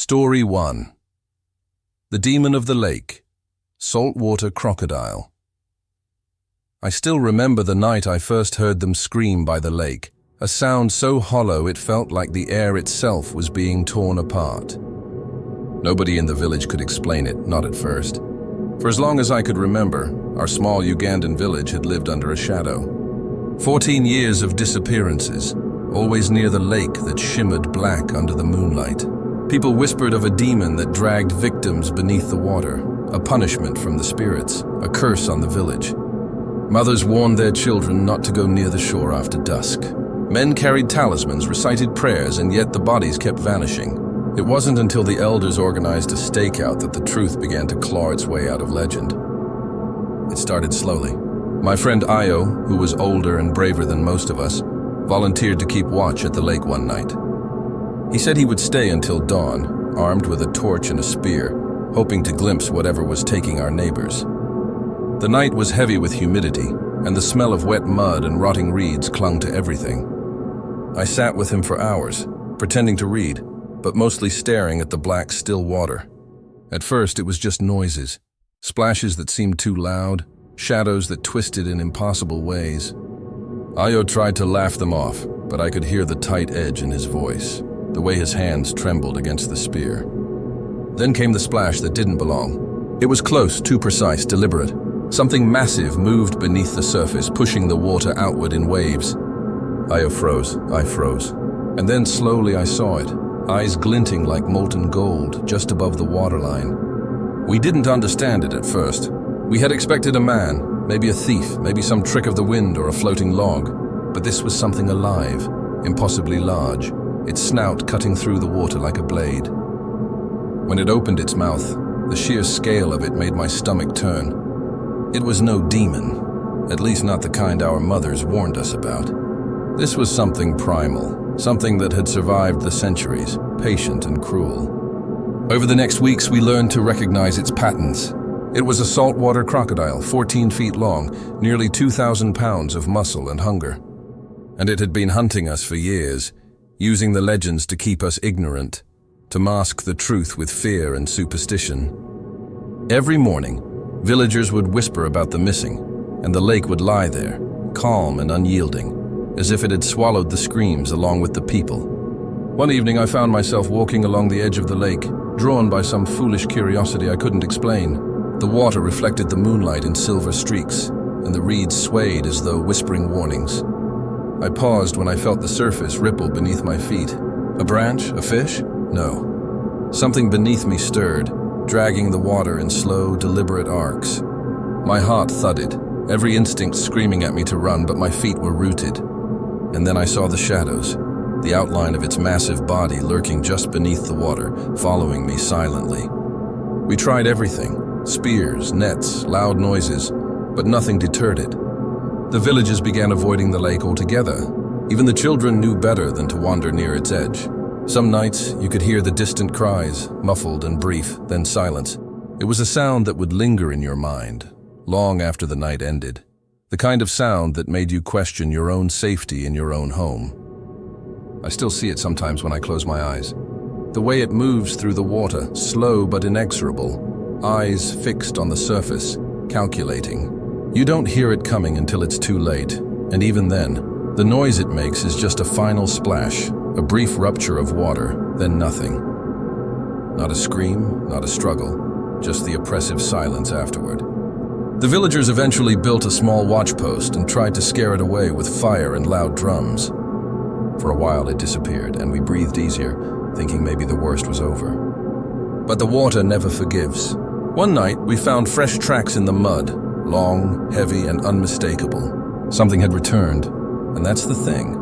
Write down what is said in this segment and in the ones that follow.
Story 1. The Demon of the Lake, Saltwater Crocodile. I still remember the night I first heard them scream by the lake, a sound so hollow it felt like the air itself was being torn apart. Nobody in the village could explain it, not at first. For as long as I could remember, our small Ugandan village had lived under a shadow. 14 years of disappearances, always near the lake that shimmered black under the moonlight. People whispered of a demon that dragged victims beneath the water, a punishment from the spirits, a curse on the village. Mothers warned their children not to go near the shore after dusk. Men carried talismans, recited prayers, and yet the bodies kept vanishing. It wasn't until the elders organized a stakeout that the truth began to claw its way out of legend. It started slowly. My friend Ayo, who was older and braver than most of us, volunteered to keep watch at the lake one night. He said he would stay until dawn, armed with a torch and a spear, hoping to glimpse whatever was taking our neighbors. The night was heavy with humidity, and the smell of wet mud and rotting reeds clung to everything. I sat with him for hours, pretending to read, but mostly staring at the black, still water. At first, it was just noises, splashes that seemed too loud, shadows that twisted in impossible ways. Ayo tried to laugh them off, but I could hear the tight edge in his voice, the way his hands trembled against the spear. Then came the splash that didn't belong. It was close, too precise, deliberate. Something massive moved beneath the surface, pushing the water outward in waves. Ayo froze, I froze. And then slowly I saw it, eyes glinting like molten gold just above the waterline. We didn't understand it at first. We had expected a man, maybe a thief, maybe some trick of the wind or a floating log. But this was something alive, impossibly large, its snout cutting through the water like a blade. When it opened its mouth, the sheer scale of it made my stomach turn. It was no demon, at least not the kind our mothers warned us about. This was something primal, something that had survived the centuries, patient and cruel. Over the next weeks, we learned to recognize its patterns. It was a saltwater crocodile, 14 feet long, nearly 2,000 pounds of muscle and hunger. And it had been hunting us for years, using the legends to keep us ignorant, to mask the truth with fear and superstition. Every morning, villagers would whisper about the missing, and the lake would lie there, calm and unyielding, as if it had swallowed the screams along with the people. One evening I found myself walking along the edge of the lake, drawn by some foolish curiosity I couldn't explain. The water reflected the moonlight in silver streaks, and the reeds swayed as though whispering warnings. I paused when I felt the surface ripple beneath my feet. A branch? A fish? No. Something beneath me stirred, dragging the water in slow, deliberate arcs. My heart thudded, every instinct screaming at me to run, but my feet were rooted. And then I saw the shadows, the outline of its massive body lurking just beneath the water, following me silently. We tried everything, spears, nets, loud noises, but nothing deterred it. The villagers began avoiding the lake altogether. Even the children knew better than to wander near its edge. Some nights, you could hear the distant cries, muffled and brief, then silence. It was a sound that would linger in your mind, long after the night ended. The kind of sound that made you question your own safety in your own home. I still see it sometimes when I close my eyes. The way it moves through the water, slow but inexorable, eyes fixed on the surface, calculating. You don't hear it coming until it's too late, and even then, the noise it makes is just a final splash, a brief rupture of water, then nothing. Not a scream, not a struggle, just the oppressive silence afterward. The villagers eventually built a small watch post and tried to scare it away with fire and loud drums. For a while it disappeared, and we breathed easier, thinking maybe the worst was over. But the water never forgives. One night, we found fresh tracks in the mud, long, heavy, and unmistakable. Something had returned, and that's the thing.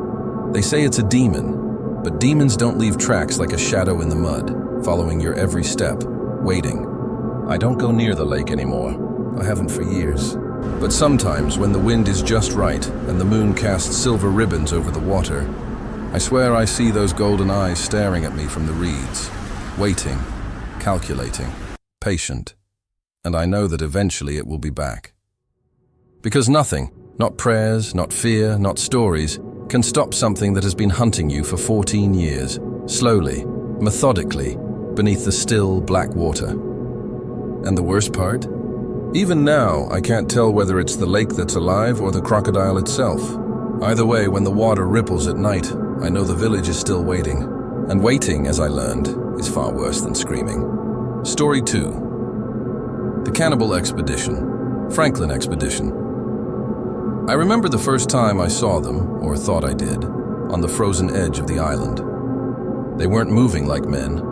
They say it's a demon, but demons don't leave tracks like a shadow in the mud, following your every step, waiting. I don't go near the lake anymore. I haven't for years. But sometimes, when the wind is just right and the moon casts silver ribbons over the water, I swear I see those golden eyes staring at me from the reeds, waiting, calculating, patient. And I know that eventually it will be back. Because nothing, not prayers, not fear, not stories, can stop something that has been hunting you for 14 years, slowly, methodically, beneath the still, black water. And the worst part? Even now, I can't tell whether it's the lake that's alive or the crocodile itself. Either way, when the water ripples at night, I know the village is still waiting. And waiting, as I learned, is far worse than screaming. Story 2. The Cannibal Expedition. Franklin Expedition. I remember the first time I saw them, or thought I did, on the frozen edge of the island. They weren't moving like men.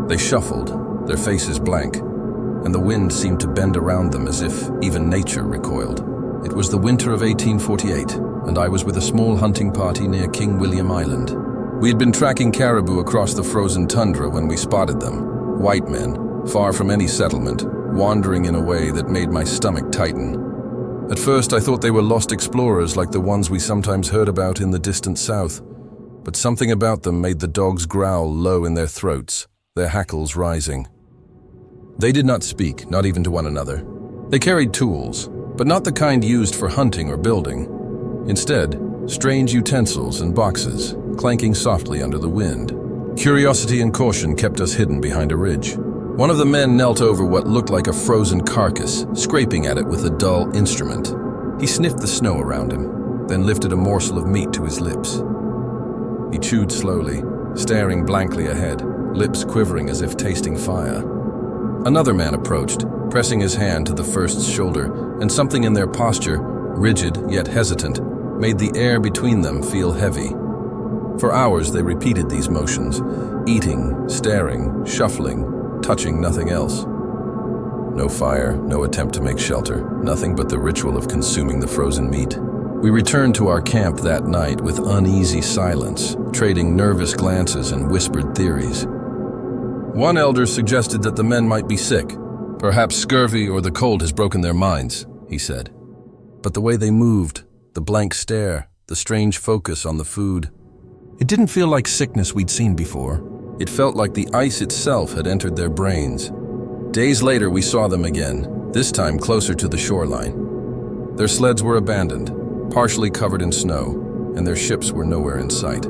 They shuffled, their faces blank, and the wind seemed to bend around them as if even nature recoiled. It was the winter of 1848, and I was with a small hunting party near King William Island. We had been tracking caribou across the frozen tundra when we spotted them, white men, far from any settlement, wandering in a way that made my stomach tighten. At first, I thought they were lost explorers like the ones we sometimes heard about in the distant south, but something about them made the dogs growl low in their throats, their hackles rising. They did not speak, not even to one another. They carried tools, but not the kind used for hunting or building. Instead, strange utensils and boxes, clanking softly under the wind. Curiosity and caution kept us hidden behind a ridge. One of the men knelt over what looked like a frozen carcass, scraping at it with a dull instrument. He sniffed the snow around him, then lifted a morsel of meat to his lips. He chewed slowly, staring blankly ahead, lips quivering as if tasting fire. Another man approached, pressing his hand to the first's shoulder, and something in their posture, rigid yet hesitant, made the air between them feel heavy. For hours they repeated these motions, eating, staring, shuffling, touching nothing else. No fire, no attempt to make shelter, nothing but the ritual of consuming the frozen meat. We returned to our camp that night with uneasy silence, trading nervous glances and whispered theories. One elder suggested that the men might be sick. Perhaps scurvy or the cold has broken their minds, he said. But the way they moved, the blank stare, the strange focus on the food, it didn't feel like sickness we'd seen before. It felt like the ice itself had entered their brains. Days later, we saw them again, this time closer to the shoreline. Their sleds were abandoned, partially covered in snow, and their ships were nowhere in sight.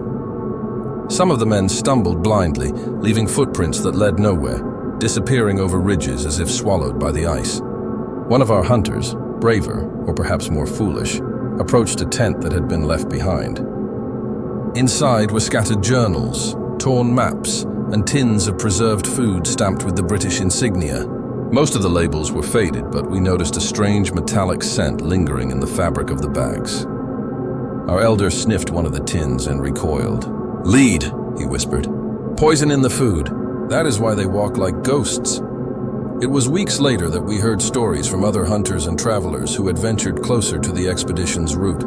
Some of the men stumbled blindly, leaving footprints that led nowhere, disappearing over ridges as if swallowed by the ice. One of our hunters, braver, or perhaps more foolish, approached a tent that had been left behind. Inside were scattered journals, torn maps, and tins of preserved food stamped with the British insignia. Most of the labels were faded, but we noticed a strange metallic scent lingering in the fabric of the bags. Our elder sniffed one of the tins and recoiled. "Lead," he whispered. "Poison in the food. That is why they walk like ghosts." It was weeks later that we heard stories from other hunters and travelers who had ventured closer to the expedition's route.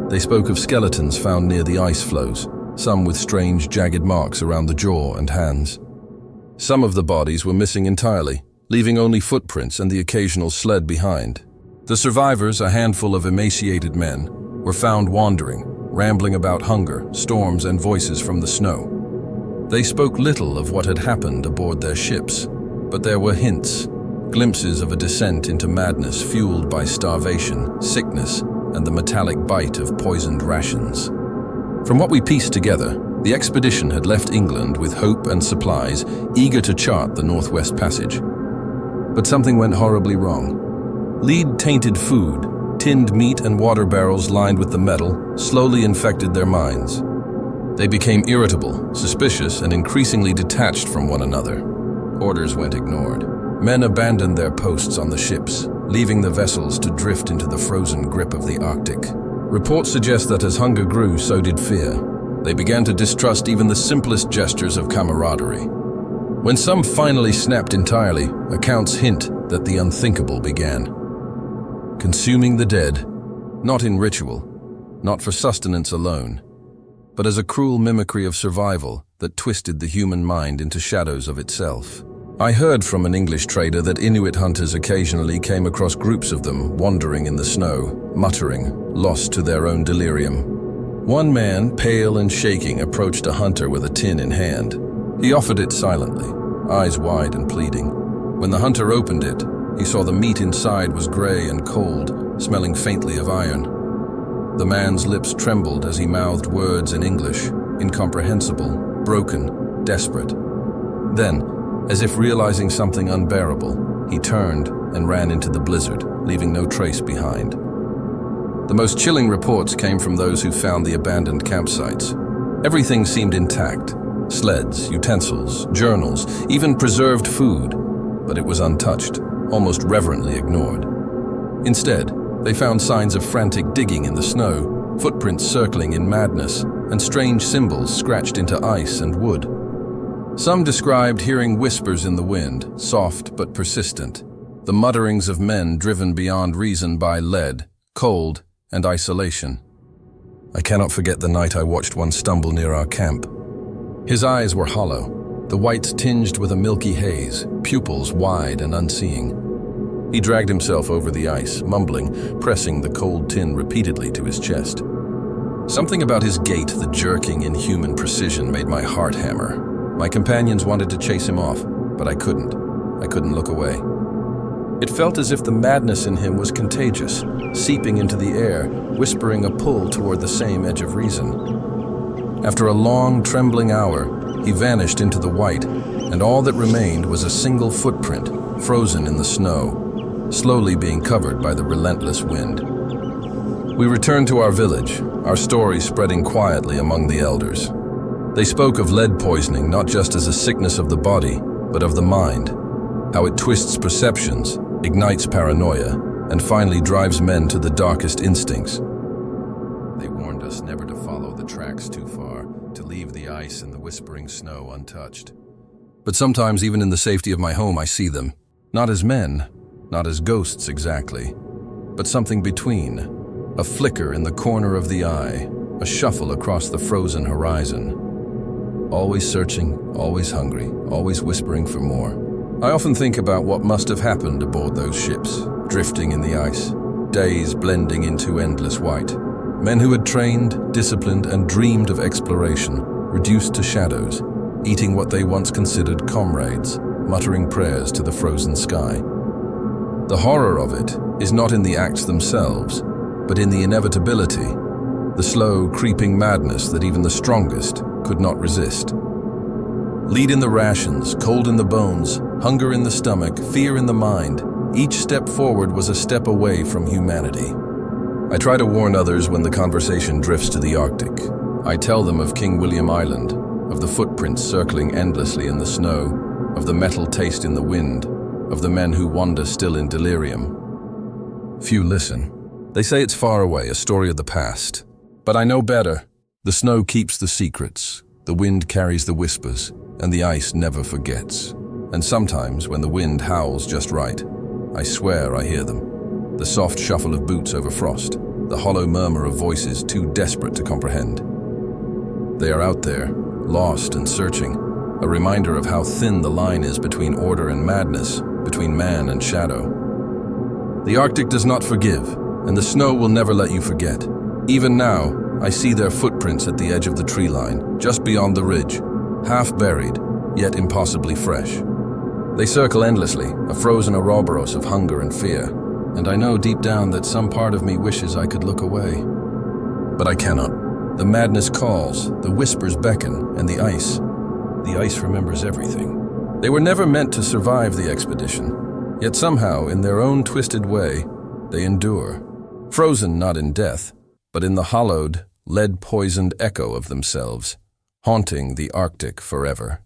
They spoke of skeletons found near the ice floes, some with strange jagged marks around the jaw and hands. Some of the bodies were missing entirely, leaving only footprints and the occasional sled behind. The survivors, a handful of emaciated men, were found wandering, rambling about hunger, storms, and voices from the snow. They spoke little of what had happened aboard their ships, but there were hints, glimpses of a descent into madness fueled by starvation, sickness, and the metallic bite of poisoned rations. From what we pieced together, the expedition had left England with hope and supplies, eager to chart the Northwest Passage. But something went horribly wrong. Lead-tainted food, tinned meat and water barrels lined with the metal, slowly infected their minds. They became irritable, suspicious, and increasingly detached from one another. Orders went ignored. Men abandoned their posts on the ships, leaving the vessels to drift into the frozen grip of the Arctic. Reports suggest that as hunger grew, so did fear. They began to distrust even the simplest gestures of camaraderie. When some finally snapped entirely, accounts hint that the unthinkable began. Consuming the dead, not in ritual, not for sustenance alone, but as a cruel mimicry of survival that twisted the human mind into shadows of itself. I heard from an English trader that Inuit hunters occasionally came across groups of them wandering in the snow, muttering, lost to their own delirium. One man, pale and shaking, approached a hunter with a tin in hand. He offered it silently, eyes wide and pleading. When the hunter opened it, he saw the meat inside was gray and cold, smelling faintly of iron. The man's lips trembled as he mouthed words in English, incomprehensible, broken, desperate. Then, As if realizing something unbearable, he turned and ran into the blizzard, leaving no trace behind. The most chilling reports came from those who found the abandoned campsites. Everything seemed intact: sleds, utensils, journals, even preserved food, but it was untouched, almost reverently ignored. Instead, they found signs of frantic digging in the snow, footprints circling in madness, and strange symbols scratched into ice and wood. Some described hearing whispers in the wind, soft but persistent, the mutterings of men driven beyond reason by lead, cold, and isolation. I cannot forget the night I watched one stumble near our camp. His eyes were hollow, the whites tinged with a milky haze, pupils wide and unseeing. He dragged himself over the ice, mumbling, pressing the cold tin repeatedly to his chest. Something about his gait, the jerking inhuman precision, made my heart hammer. My companions wanted to chase him off, but I couldn't. I couldn't look away. It felt as if the madness in him was contagious, seeping into the air, whispering a pull toward the same edge of reason. After a long, trembling hour, he vanished into the white, and all that remained was a single footprint, frozen in the snow, slowly being covered by the relentless wind. We returned to our village, our story spreading quietly among the elders. They spoke of lead poisoning not just as a sickness of the body, but of the mind, how it twists perceptions, ignites paranoia, and finally drives men to the darkest instincts. They warned us never to follow the tracks too far, to leave the ice and the whispering snow untouched. But sometimes, even in the safety of my home, I see them, not as men, not as ghosts exactly, but something between, a flicker in the corner of the eye, a shuffle across the frozen horizon. Always searching, always hungry, always whispering for more. I often think about what must have happened aboard those ships, drifting in the ice, days blending into endless white. Men who had trained, disciplined, and dreamed of exploration, reduced to shadows, eating what they once considered comrades, muttering prayers to the frozen sky. The horror of it is not in the acts themselves, but in the inevitability, the slow, creeping madness that even the strongest could not resist. Lead in the rations, cold in the bones, hunger in the stomach, fear in the mind, each step forward was a step away from humanity. I try to warn others when the conversation drifts to the Arctic. I tell them of King William Island, of the footprints circling endlessly in the snow, of the metal taste in the wind, of the men who wander still in delirium. Few listen. They say it's far away, a story of the past. But I know better. The snow keeps the secrets, the wind carries the whispers, and the ice never forgets. And sometimes, when the wind howls just right, I swear I hear them. The soft shuffle of boots over frost, the hollow murmur of voices too desperate to comprehend. They are out there, lost and searching, a reminder of how thin the line is between order and madness, between man and shadow. The Arctic does not forgive, and the snow will never let you forget. Even now, I see their footprints at the edge of the tree line, just beyond the ridge, half buried, yet impossibly fresh. They circle endlessly, a frozen Ouroboros of hunger and fear, and I know deep down that some part of me wishes I could look away. But I cannot. The madness calls, the whispers beckon, and the ice remembers everything. They were never meant to survive the expedition, yet somehow, in their own twisted way, they endure. Frozen not in death, but in the hollowed, lead-poisoned echo of themselves, haunting the Arctic forever.